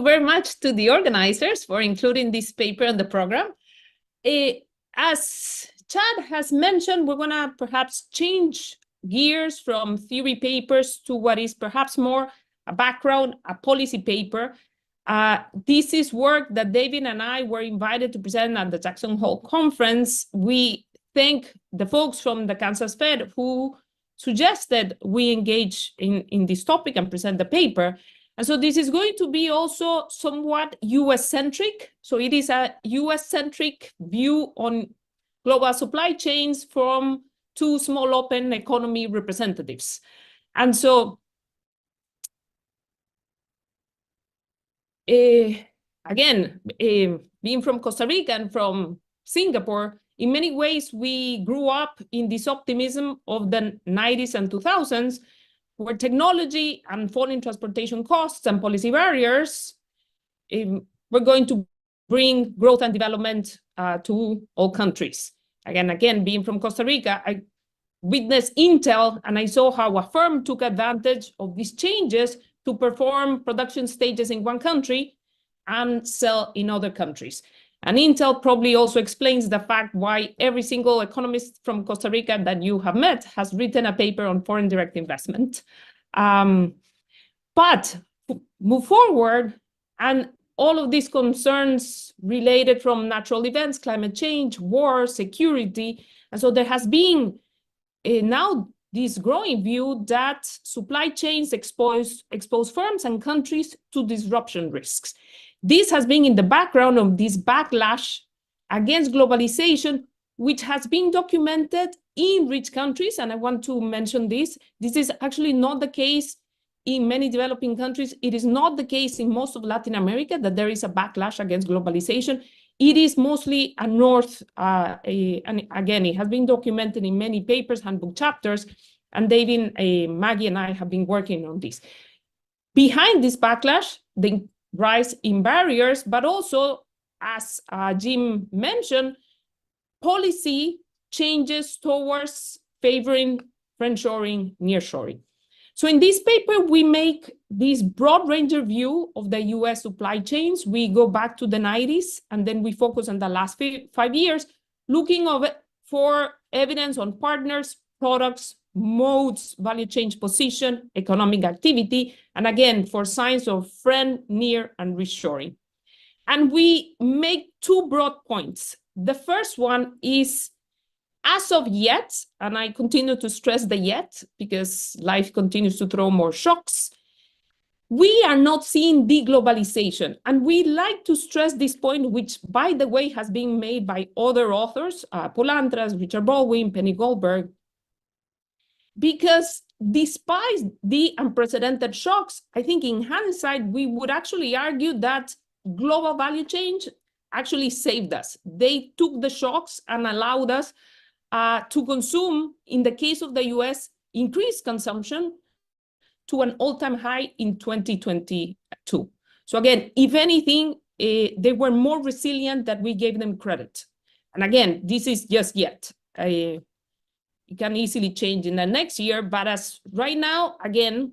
very much to the organizers for including this paper in the program. As Chad has mentioned, we're going to perhaps change gears from theory papers to what is perhaps more a background, a policy paper. This is work that David and I were invited to present at the Jackson Hole conference. We thank the folks from the Kansas Fed who suggested we engage in this topic and present the paper. And so this is going to be also somewhat US-centric. So it is a US-centric view on global supply chains from two small open economy representatives. And so, again, being from Costa Rica and from Singapore, in many ways, we grew up in this optimism of the 90s and 2000s, where technology and falling transportation costs and policy barriers were going to bring growth and development to all countries. Again, being from Costa Rica, I witnessed Intel, and I saw how a firm took advantage of these changes to perform production stages in one country and sell in other countries. And Intel probably also explains the fact why every single economist from Costa Rica that you have met has written a paper on foreign direct investment. But move forward, and all of these concerns related from natural events, climate change, war, security. And so there has been now this growing view that supply chains expose firms and countries to disruption risks. This has been in the background of this backlash against globalization, which has been documented in rich countries. And I want to mention this. This is actually not the case in many developing countries. It is not the case in most of Latin America that there is a backlash against globalization. It is mostly a north, and again, it has been documented in many papers, handbook chapters, and David, Maggie, and I have been working on this. Behind this backlash, the rise in barriers, but also, as Jim mentioned, policy changes towards favoring friendshoring, nearshoring. So in this paper, we make this broad range view of the US supply chains. We go back to the 90s, and then we focus on the last 5 years, looking for evidence on partners, products, modes, value chain position, economic activity, and again, for signs of friend, near, and reshoring. And we make two broad points. The first one is, as of yet, and I continue to stress the yet, because life continues to throw more shocks, we are not seeing deglobalization. And we like to stress this point, which, by the way, has been made by other authors, Polantras, Richard Baldwin, Penny Goldberg, because despite the unprecedented shocks, I think in hindsight, we would actually argue that global value change actually saved us. They took the shocks and allowed us to consume, in the case of the US, increased consumption to an all-time high in 2022. So again, if anything, they were more resilient than we gave them credit. And again, this is just yet. It can easily change in the next year, but as right now, again,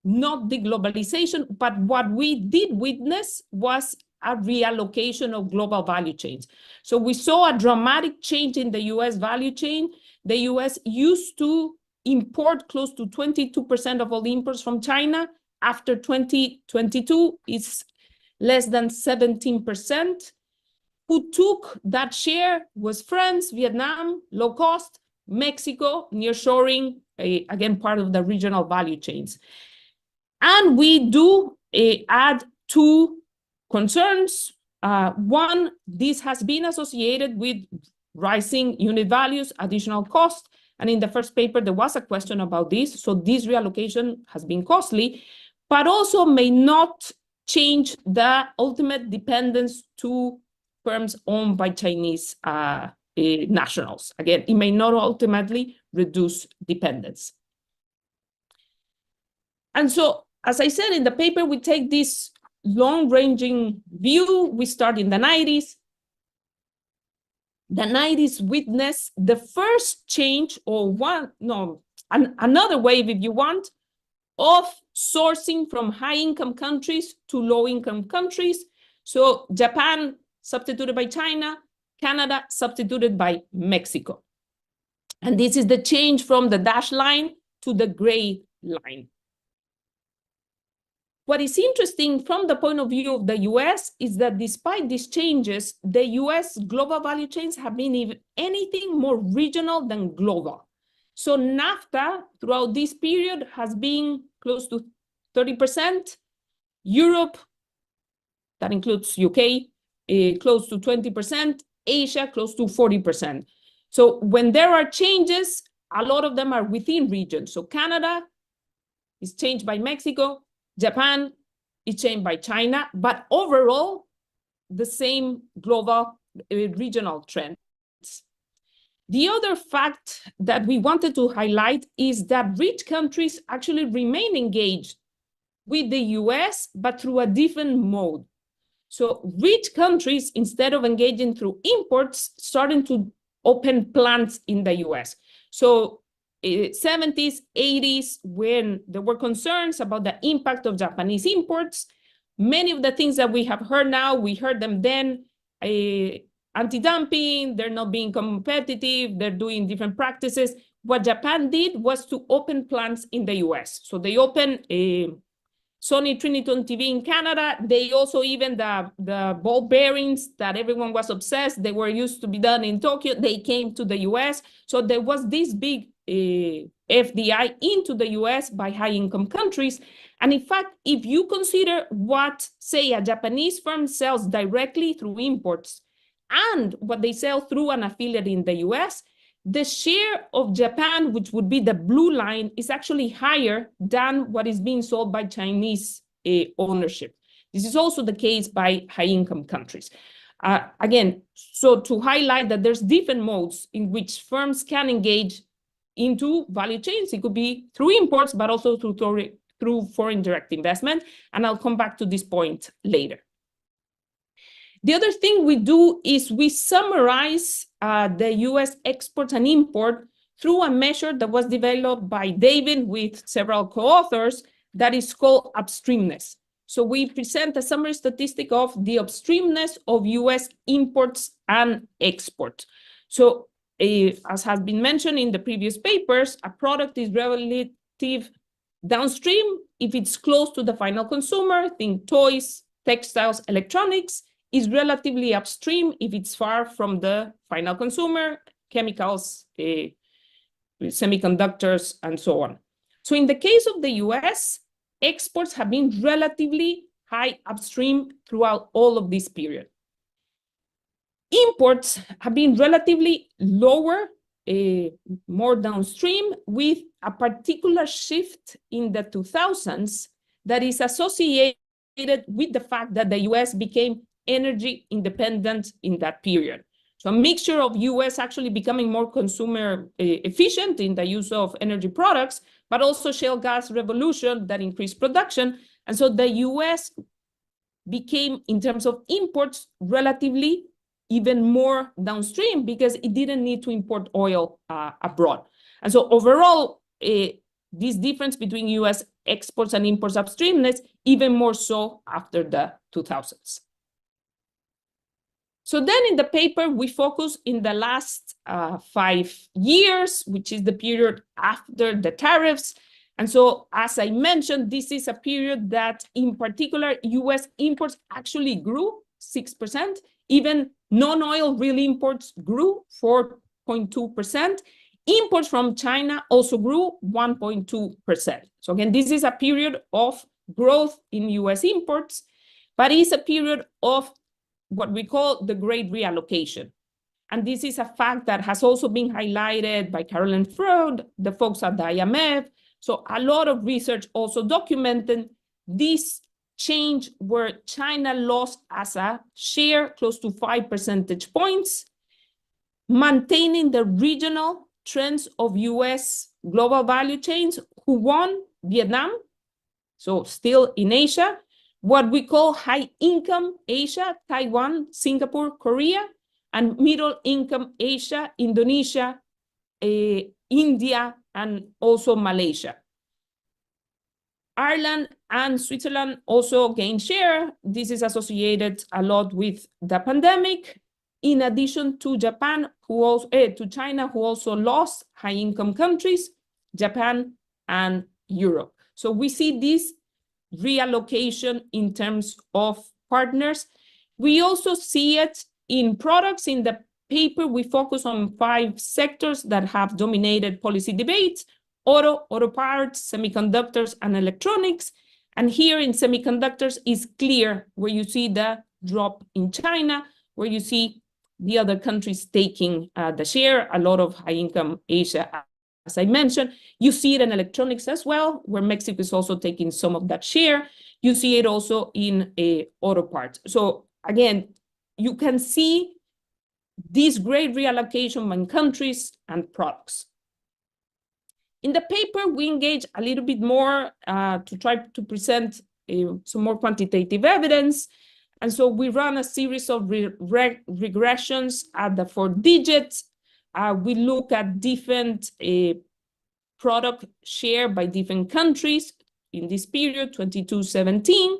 not deglobalization, but what we did witness was a reallocation of global value chains. So we saw a dramatic change in the US value chain. The US used to import close to 22% of all the imports from China. After 2022, it's less than 17%. Who took that share was France, Vietnam, low cost, Mexico, nearshoring, again, part of the regional value chains. And we do add two concerns. One, this has been associated with rising unit values, additional cost. And in the first paper, there was a question about this. So this reallocation has been costly, but also may not change the ultimate dependence to firms owned by Chinese nationals. Again, it may not ultimately reduce dependence. And so, as I said in the paper, we take this long-ranging view. We start in the 90s. The 90s witnessed the first change, or another wave, if you want, of sourcing from high-income countries to low-income countries. So Japan substituted by China, Canada substituted by Mexico. And this is the change from the dashed line to the gray line. What is interesting from the point of view of the US is that despite these changes, the US global value chains have been anything more regional than global. So NAFTA throughout this period has been close to 30%, Europe, that includes UK, close to 20%, Asia close to 40%. So when there are changes, a lot of them are within regions. So Canada is changed by Mexico, Japan is changed by China, but overall, the same global regional trends. The other fact that we wanted to highlight is that rich countries actually remain engaged with the US, but through a different mode. So rich countries, instead of engaging through imports, starting to open plants in the US. So 70s, 80s, when there were concerns about the impact of Japanese imports, many of the things that we have heard now, we heard them then, anti-dumping, they're not being competitive, they're doing different practices. What Japan did was to open plants in the US. So they opened Sony Triniton TV in Canada. They also even the ball bearings that everyone was obsessed, they were used to be done in Tokyo, they came to the US. So there was this big FDI into the US by high-income countries. And in fact, if you consider what, say, a Japanese firm sells directly through imports and what they sell through an affiliate in the US, the share of Japan, which would be the blue line, is actually higher than what is being sold by Chinese ownership. This is also the case by high-income countries. Again, so to highlight that there's different modes in which firms can engage into value chains. It could be through imports, but also through foreign direct investment. And I'll come back to this point later. The other thing we do is we summarize the US exports and import through a measure that was developed by David with several co-authors that is called upstreamness. So we present a summary statistic of the upstreamness of US imports and exports. So as has been mentioned in the previous papers, a product is relative downstream if it's close to the final consumer, think toys, textiles, electronics, is relatively upstream if it's far from the final consumer, chemicals, semiconductors, and so on. So in the case of the US, exports have been relatively high upstream throughout all of this period. Imports have been relatively lower, more downstream, with a particular shift in the 2000s that is associated with the fact that the US became energy independent in that period. So a mixture of US actually becoming more consumer efficient in the use of energy products, but also shale gas revolution that increased production. And so the US became, in terms of imports, relatively even more downstream because it didn't need to import oil abroad. And so overall, this difference between US exports and imports upstreamness, even more so after the 2000s. So then in the paper, we focus in the last 5 years, which is the period after the tariffs. And so, as I mentioned, this is a period that, in particular, US imports actually grew 6%. Even non-oil real imports grew 4.2%. Imports from China also grew 1.2%. So again, this is a period of growth in US imports, but it's a period of what we call the great reallocation. And this is a fact that has also been highlighted by Caroline Freud, the folks at the IMF. So a lot of research also documented this change where China lost as a share close to 5 percentage points, maintaining the regional trends of US global value chains, who won Vietnam, so still in Asia, what we call high-income Asia, Taiwan, Singapore, Korea, and middle-income Asia, Indonesia, India, and also Malaysia. Ireland and Switzerland also gained share. This is associated a lot with the pandemic, in addition to Japan, to China, who also lost high-income countries, Japan and Europe. So we see this reallocation in terms of partners. We also see it in products. In the paper, we focus on 5 sectors that have dominated policy debates: auto parts, semiconductors, and electronics. And here in semiconductors is clear where you see the drop in China, where you see the other countries taking the share, a lot of high-income Asia, as I mentioned. You see it in electronics as well, where Mexico is also taking some of that share. You see it also in auto parts. So again, you can see this great reallocation among countries and products. In the paper, we engage a little bit more to try to present some more quantitative evidence. And so we run a series of regressions at the 4 digits. We look at different product share by different countries in this period, 22-17.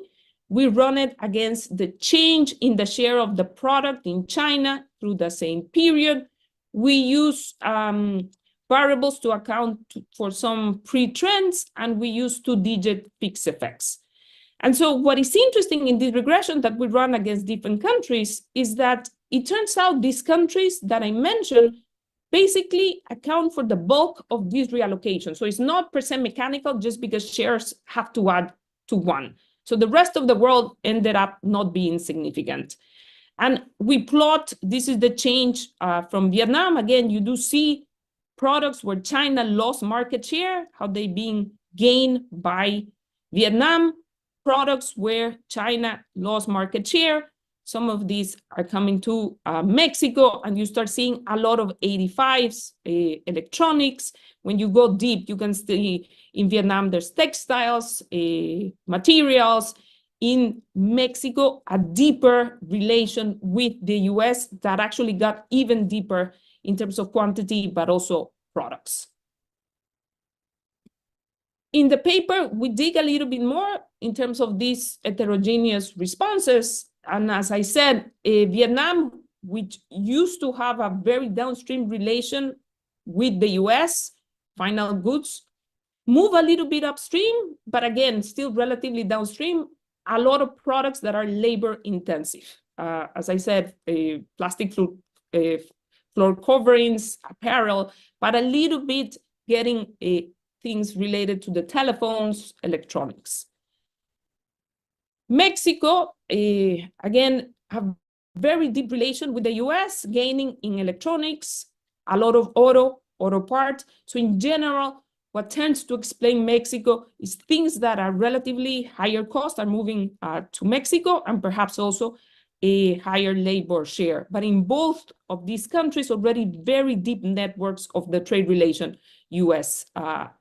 We run it against the change in the share of the product in China through the same period. We use variables to account for some pre-trends, and we use 2-digit fixed effects. And so what is interesting in this regression that we run against different countries is that it turns out these countries that I mentioned basically account for the bulk of this reallocation. So it's not per se mechanical just because shares have to add to 1. So the rest of the world ended up not being significant. And we plot, this is the change from Vietnam. Again, you do see products where China lost market share, how they being gained by Vietnam. Products where China lost market share, some of these are coming to Mexico, and you start seeing a lot of 85s, electronics. When you go deep, you can see in Vietnam, there's textiles, materials. In Mexico, a deeper relation with the US that actually got even deeper in terms of quantity, but also products. In the paper, we dig a little bit more in terms of these heterogeneous responses. And as I said, Vietnam, which used to have a very downstream relation with the US, final goods, move a little bit upstream, but again, still relatively downstream, a lot of products that are labor intensive. As I said, plastic floor coverings, apparel, but a little bit getting things related to the telephones, electronics. Mexico, again, have very deep relation with the US, gaining in electronics, a lot of auto parts. So in general, what tends to explain Mexico is things that are relatively higher cost are moving to Mexico, and perhaps also a higher labor share. But in both of these countries, already very deep networks of the trade relation, US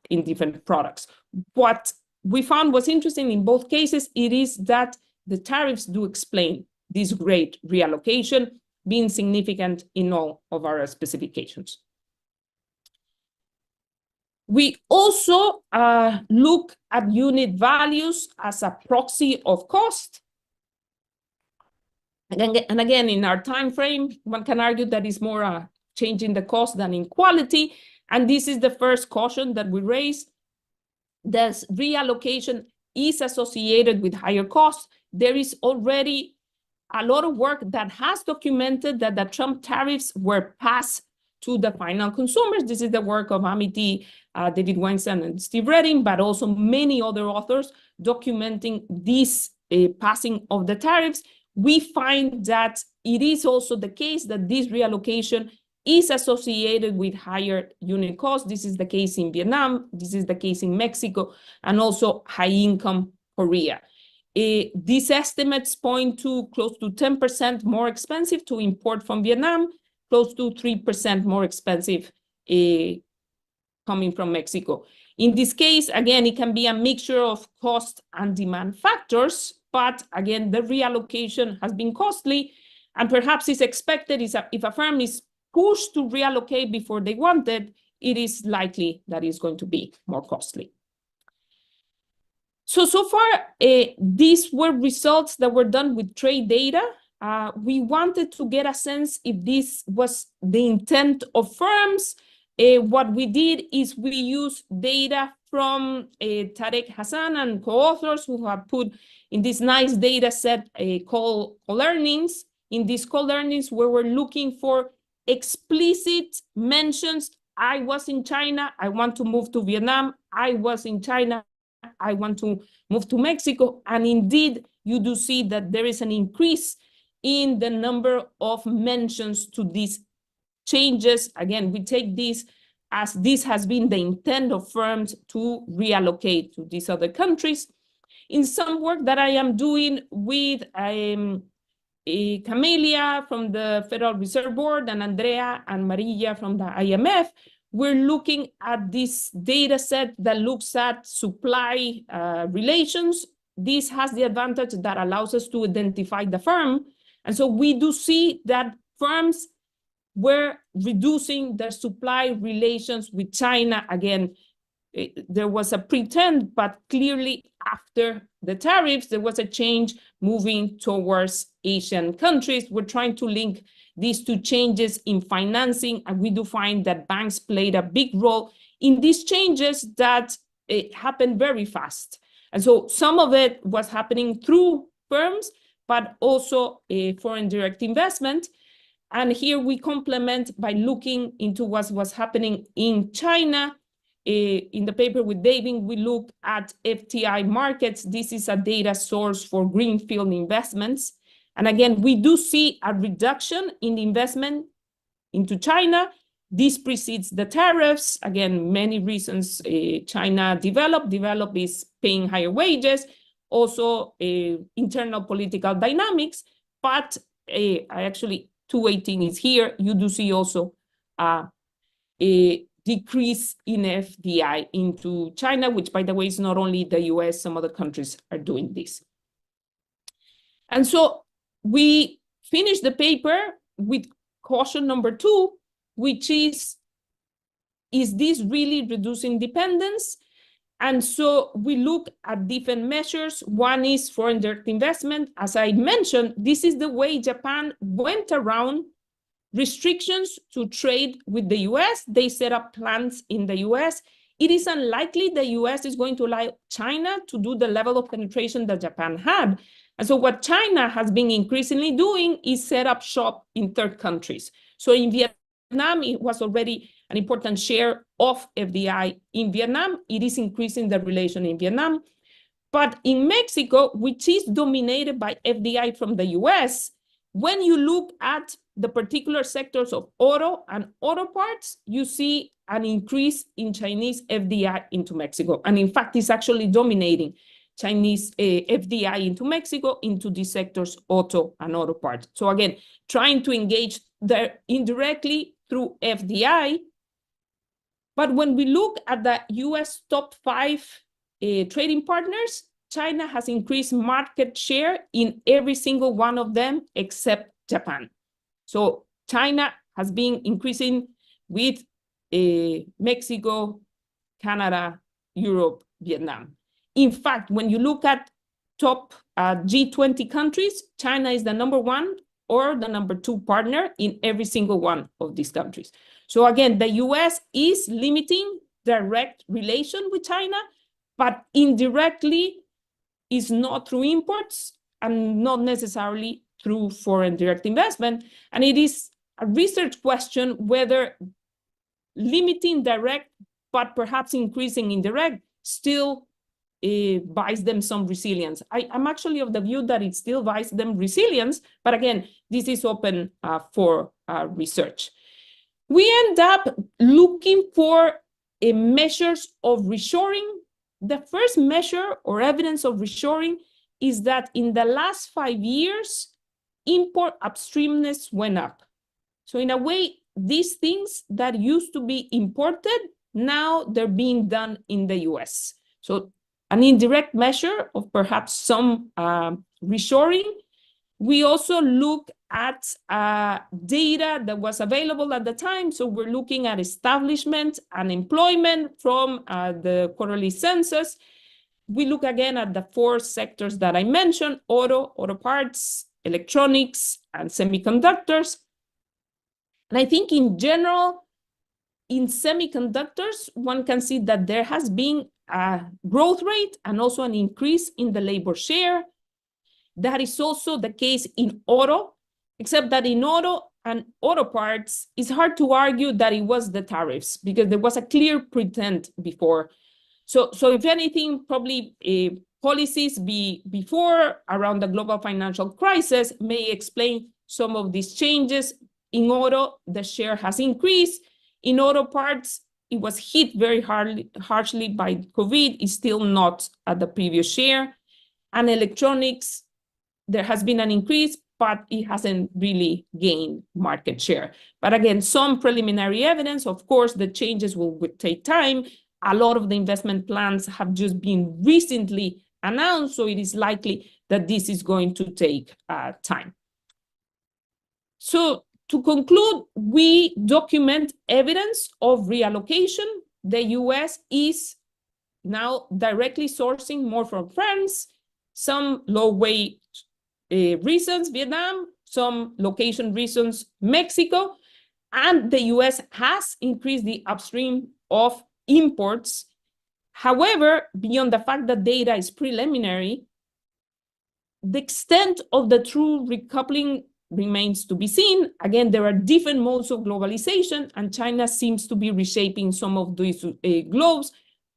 in different products. What we found was interesting in both cases, it is that the tariffs do explain this great reallocation, being significant in all of our specifications. We also look at unit values as a proxy of cost. And again, in our time frame, one can argue that it's more a change in the cost than in quality. And this is the first caution that we raise. This reallocation is associated with higher costs. There is already a lot of work that has documented that the Trump tariffs were passed to the final consumers. This is the work of Amity, David Weinstein, and Steve Redding, but also many other authors documenting this passing of the tariffs. We find that it is also the case that this reallocation is associated with higher unit costs. This is the case in Vietnam, this is the case in Mexico, and also high-income Korea. These estimates point to close to 10% more expensive to import from Vietnam, close to 3% more expensive coming from Mexico. In this case, again, it can be a mixture of cost and demand factors, but again, the reallocation has been costly, and perhaps it's expected if a firm is pushed to reallocate before they wanted, it is likely that it's going to be more costly. So far, these were results that were done with trade data. We wanted to get a sense if this was the intent of firms. What we did is we used data from Tarek Hassan and co-authors who have put in this nice data set called co-learnings. In these co-learnings, where we're looking for explicit mentions. I was in China, I want to move to Vietnam. I was in China, I want to move to Mexico. And indeed, you do see that there is an increase in the number of mentions to these changes. Again, we take this as this has been the intent of firms to reallocate to these other countries. In some work that I am doing with Camelia from the Federal Reserve Board and Andrea and Maria from the IMF, we're looking at this data set that looks at supply relations. This has the advantage that allows us to identify the firm. And so we do see that firms were reducing their supply relations with China. Again, there was a pretend, but clearly after the tariffs, there was a change moving towards Asian countries. We're trying to link these two changes in financing, and we do find that banks played a big role in these changes that happened very fast. And so some of it was happening through firms, but also foreign direct investment. And here we complement by looking into what was happening in China. In the paper with David, we look at FTI markets. This is a data source for greenfield investments. And again, we do see a reduction in the investment into China. This precedes the tariffs. Again, many reasons China developed is paying higher wages, also internal political dynamics. But I actually, 218 is here. You do see also a decrease in FDI into China, which, by the way, is not only the US, some other countries are doing this. And so we finished the paper with caution number 2, which is this really reducing dependence? And so we look at different measures. One is foreign direct investment. As I mentioned, this is the way Japan went around restrictions to trade with the US. They set up plants in the US. It is unlikely the US is going to allow China to do the level of penetration that Japan had. And so what China has been increasingly doing is set up shop in third countries. So in Vietnam, it was already an important share of FDI in Vietnam. It is increasing the relation in Vietnam. But in Mexico, which is dominated by FDI from the US, when you look at the particular sectors of auto and auto parts, you see an increase in Chinese FDI into Mexico. And in fact, it's actually dominating Chinese FDI into Mexico, into these sectors, auto and auto parts. So again, trying to engage there indirectly through FDI. But when we look at the US top 5 trading partners, China has increased market share in every single one of them except Japan. So China has been increasing with Mexico, Canada, Europe, Vietnam. In fact, when you look at top G20 countries, China is the #1 or the #2 partner in every single one of these countries. So again, the US is limiting direct relation with China, but indirectly is not through imports and not necessarily through foreign direct investment. And it is a research question whether limiting direct, but perhaps increasing indirect, still buys them some resilience. I'm actually of the view that it still buys them resilience, but again, this is open for research. We end up looking for measures of reshoring. The first measure or evidence of reshoring is that in the last 5 years, import upstreamness went up. So in a way, these things that used to be imported, now they're being done in the US. So an indirect measure of perhaps some reshoring. We also look at data that was available at the time. So we're looking at establishment and employment from the quarterly census. we look again at the 4 sectors that I mentioned: auto parts, electronics, and semiconductors. And I think in general, in semiconductors, one can see that there has been a growth rate and also an increase in the labor share. That is also the case in auto, except that in auto and auto parts, it's hard to argue that it was the tariffs, because there was a clear pretense before. So if anything, probably policies before around the global financial crisis may explain some of these changes. In auto, the share has increased. In auto parts, it was hit very harshly by COVID. It's still not at the previous share. And electronics, there has been an increase, but it hasn't really gained market share. But again, some preliminary evidence. Of course, the changes will take time. A lot of the investment plans have just been recently announced, so it is likely that this is going to take time. So to conclude, we document evidence of reallocation. The US is now directly sourcing more from France, some low-wage reasons, Vietnam, some location reasons, Mexico, and the US has increased the upstream of imports. However, beyond the fact that data is preliminary, the extent of the true recoupling remains to be seen. Again, there are different modes of globalization, and China seems to be reshaping some of these globes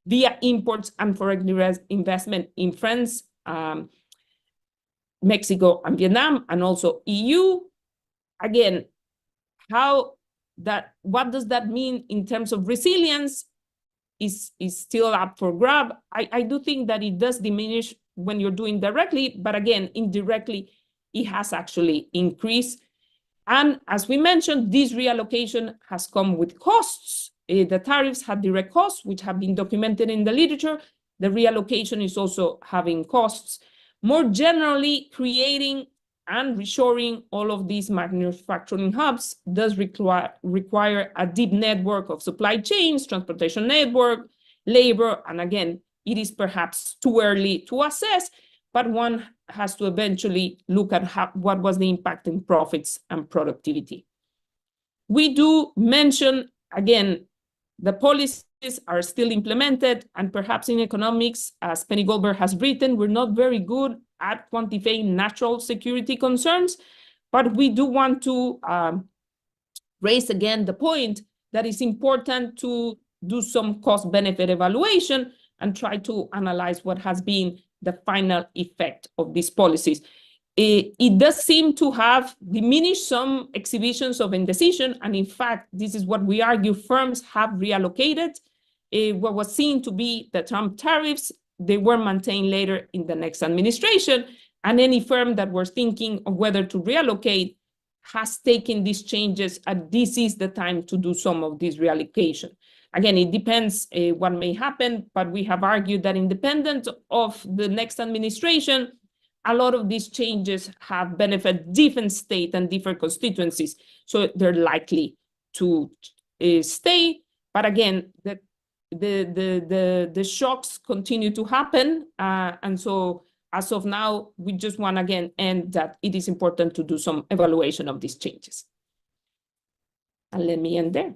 via imports and foreign direct investment in France, Mexico, and Vietnam, and also EU. Again, what does that mean in terms of resilience is still up for grab. I do think that it does diminish when you're doing directly, but again, indirectly, it has actually increased. And as we mentioned, this reallocation has come with costs. The tariffs had direct costs, which have been documented in the literature. The reallocation is also having costs. More generally, creating and reshoring all of these manufacturing hubs does require a deep network of supply chains, transportation network, labor, and again, it is perhaps too early to assess, but one has to eventually look at what was the impact in profits and productivity. We do mention, again, the policies are still implemented, and perhaps in economics, as Penny Goldberg has written, we're not very good at quantifying national security concerns, but we do want to raise again the point that it's important to do some cost-benefit evaluation and try to analyze what has been the final effect of these policies. It does seem to have diminished some exhibitions of indecision, and in fact, this is what we argue firms have reallocated. What was seen to be the Trump tariffs, they were maintained later in the next administration, and any firm that was thinking of whether to reallocate has taken these changes, and this is the time to do some of this reallocation. Again, it depends what may happen, but we have argued that independent of the next administration, a lot of these changes have benefited different states and different constituencies, so they're likely to stay. But again, the shocks continue to happen, and so as of now, we just want to again end that it is important to do some evaluation of these changes. And let me end there.